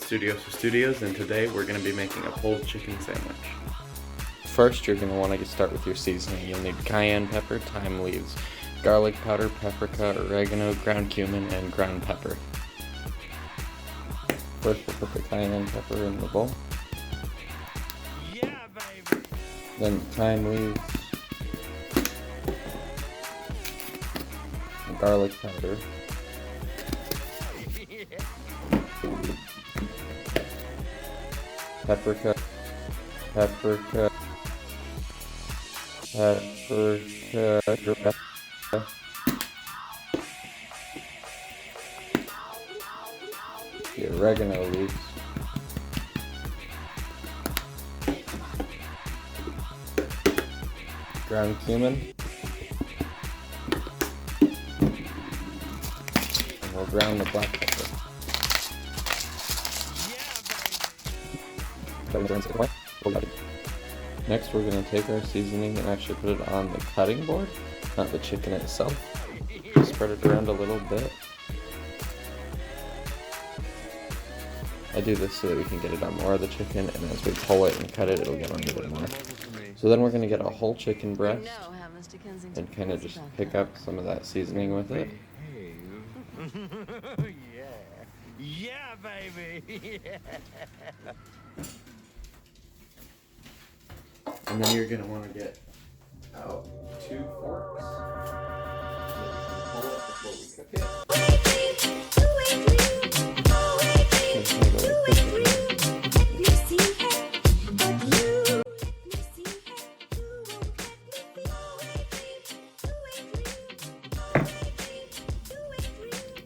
Studios, and today we're going to be making a pulled chicken sandwich. First, you're going to want to start with your seasoning. You'll need cayenne pepper, thyme leaves, garlic powder, paprika, oregano, ground cumin, and ground pepper. First, we'll put the cayenne pepper in the bowl. Yeah, baby. Then thyme leaves, garlic powder, paprika, the oregano leaves, ground cumin, and we'll ground the black pepper. Next, we're going to take our seasoning and actually put it on the cutting board, not the chicken itself. Spread it around a little bit. I do this so that we can get it on more of the chicken, and as we pull it and cut it, it'll get on a bit more. So then we're going to get a whole chicken breast and kind of just pick up some of that seasoning with it. Yeah, baby. Yeah. And then you're going to want to get out 2 forks. Pull it before we cook it.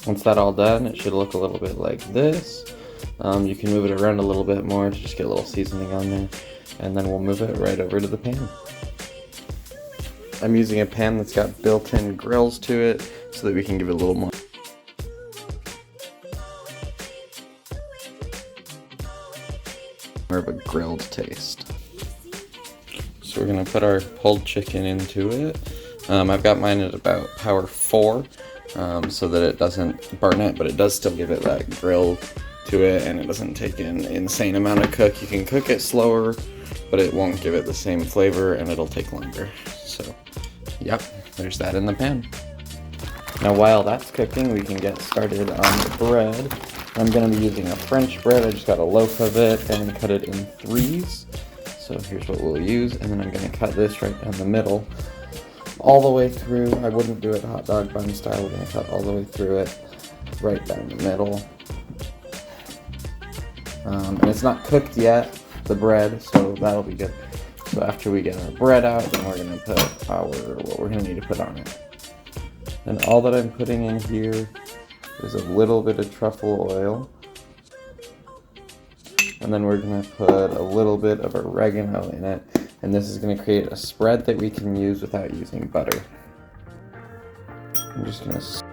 Once that's all done, it should look a little bit like this. You can move it around a little bit more to just get a little seasoning on there. And then we'll move it right over to the pan. I'm using a pan that's got built-in grills to it so that we can give it a little more of a grilled taste. So we're gonna put our pulled chicken into it. I've got mine at about power 4 so that it doesn't burn it, but it does still give it that grill to it, and it doesn't take an insane amount of cook. You can cook it slower, but it won't give it the same flavor, and it'll take longer. So, yep, there's that in the pan. Now while that's cooking, we can get started on the bread. I'm going to be using a French bread. I just got a loaf of it and cut it in 3s. So here's what we'll use, and then I'm going to cut this right down the middle, all the way through. I wouldn't do it hot dog bun style. We're going to cut all the way through it, right down the middle. And it's not cooked yet, the bread, so that'll be good. So after we get our bread out, then we're going to put what we're going to need to put on it. And all that I'm putting in here is a little bit of truffle oil. And then we're going to put a little bit of oregano in it. And this is going to create a spread that we can use without using butter. I'm just going to...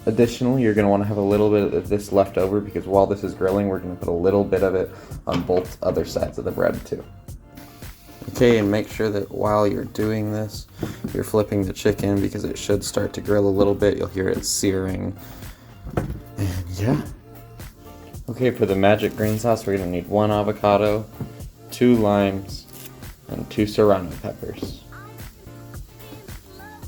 Additionally, you're going to want to have a little bit of this left over because while this is grilling, we're going to put a little bit of it on both other sides of the bread too. Okay, and make sure that while you're doing this, you're flipping the chicken because it should start to grill a little bit. You'll hear it searing. And yeah. Okay, for the magic green sauce, we're going to need 1 avocado, 2 limes, and 2 serrano peppers.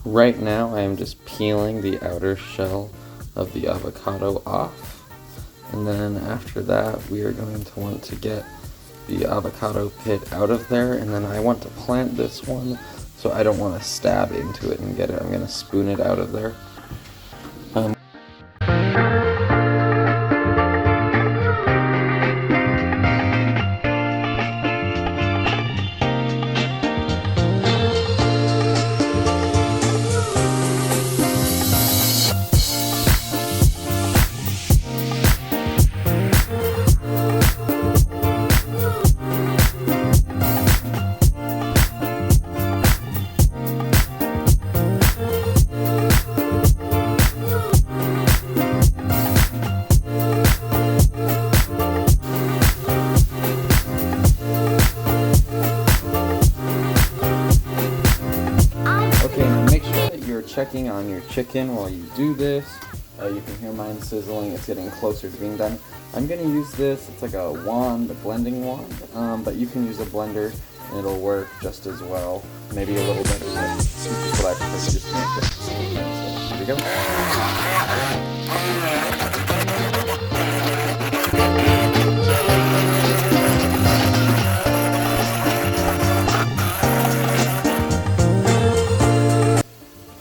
Right now, I am just peeling the outer shell of the avocado off, and then after that we are going to want to get the avocado pit out of there, and then I want to plant this one so I don't want to stab into it and get it. I'm going to spoon it out of there. checking on your chicken while you do this. You can hear mine sizzling, it's getting closer to being done. I'm going to use this, it's like a wand, a blending wand, but you can use a blender and it'll work just as well. Maybe a little better, but this is what I prefer to just make it. So here we go.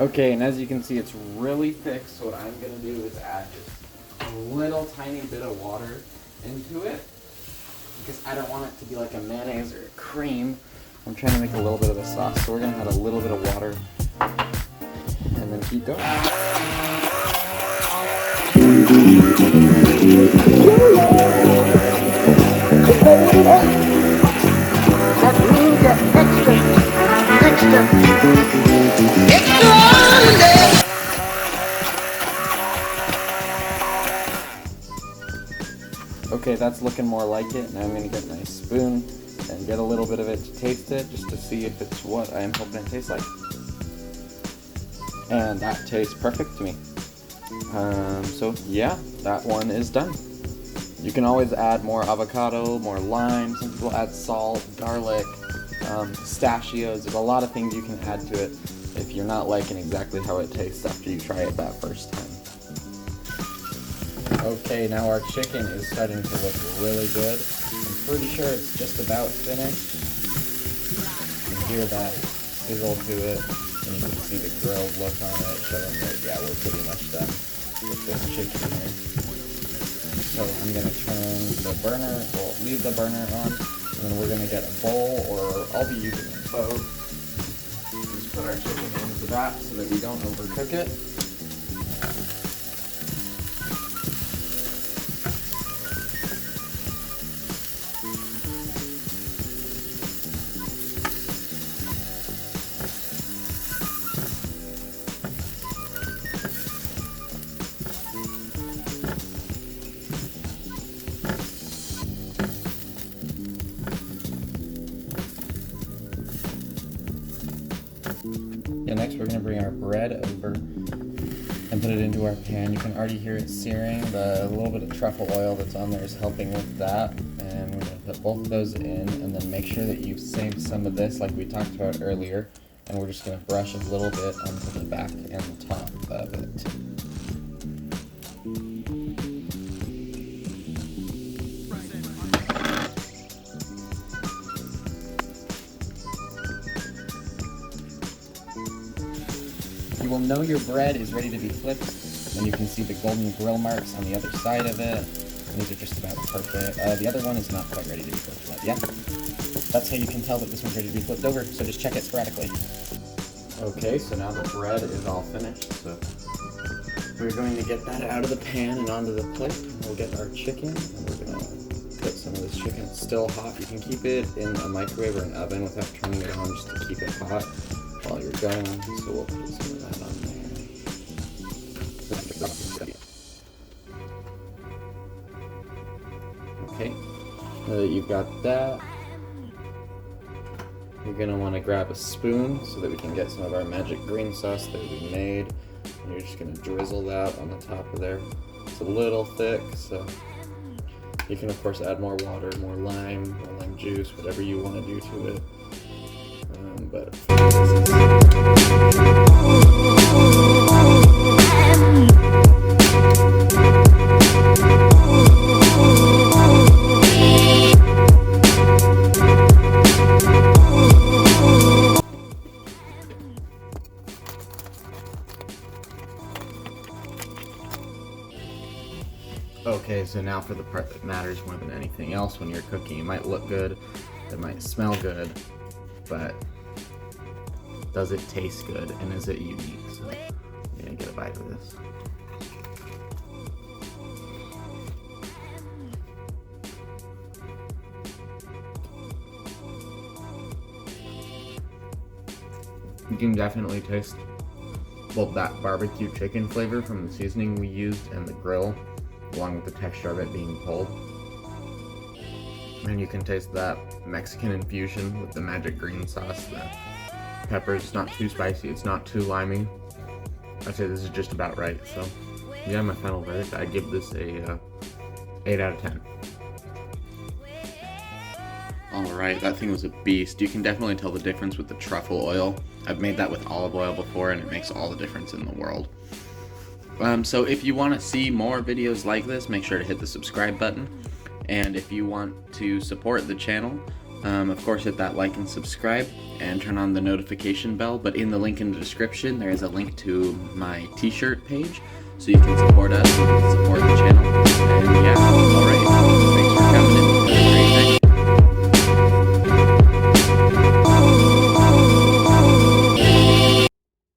Okay, and as you can see, it's really thick, so what I'm going to do is add just a little tiny bit of water into it, because I don't want it to be like a mayonnaise or a cream. I'm trying to make a little bit of a sauce, so we're going to add a little bit of water, and then keep going. Okay, that's looking more like it. Now I'm going to get my spoon and get a little bit of it to taste it, just to see if it's what I'm hoping it tastes like. And that tastes perfect to me. So yeah, that one is done. You can always add more avocado, more lime. Some people add salt, garlic, pistachios. There's a lot of things you can add to it if you're not liking exactly how it tastes after you try it that first time. Okay, now our chicken is starting to look really good. I'm pretty sure it's just about finished. You can hear that sizzle to it, and you can see the grilled look on it, showing that, yeah, we're pretty much done with this chicken here. So I'm going to turn the burner, well, leave the burner on, and then we're going to get a bowl, or I'll be using a boat. Just put our chicken into that so that we don't overcook it. Next we're going to bring our bread over and put it into our pan. You can already hear it searing. The little bit of truffle oil that's on there is helping with that. And we're going to put both of those in, and then make sure that you save some of this like we talked about earlier. And we're just going to brush a little bit onto the back and the top of it. You will know your bread is ready to be flipped when you can see the golden grill marks on the other side of it. And these are just about perfect. The other one is not quite ready to be flipped yet. Yeah, that's how you can tell that this one's ready to be flipped over, so just check it sporadically. Okay, so now the bread is all finished, so we're going to get that out of the pan and onto the plate. We'll get our chicken, and we're going to put some of this chicken. It's still hot. You can keep it in a microwave or an oven without turning it on, just to keep it hot while you're going, so we'll put some of that on there. Okay, now that you've got that, you're going to want to grab a spoon so that we can get some of our magic green sauce that we made. And you're just going to drizzle that on the top of there. It's a little thick, so you can of course add more water, more lime juice, whatever you want to do to it. But okay, so now for the part that matters more than anything else when you're cooking. It might look good, it might smell good, but does it taste good, and is it unique? So I'm gonna get a bite of this. You can definitely taste both that barbecue chicken flavor from the seasoning we used and the grill, along with the texture of it being pulled. And you can taste that Mexican infusion with the magic green sauce. The pepper is not too spicy, it's not too limey. I'd say this is just about right. So, yeah, my final verdict, I give this a 8 out of 10. Alright, that thing was a beast. You can definitely tell the difference with the truffle oil. I've made that with olive oil before, and it makes all the difference in the world. So if you want to see more videos like this, make sure to hit the subscribe button. And if you want to support the channel, of course hit that like and subscribe and turn on the notification bell. But in the link in the description, there is a link to my t-shirt page, so you can support us, you can support the channel. And yeah, alright, thanks for coming in.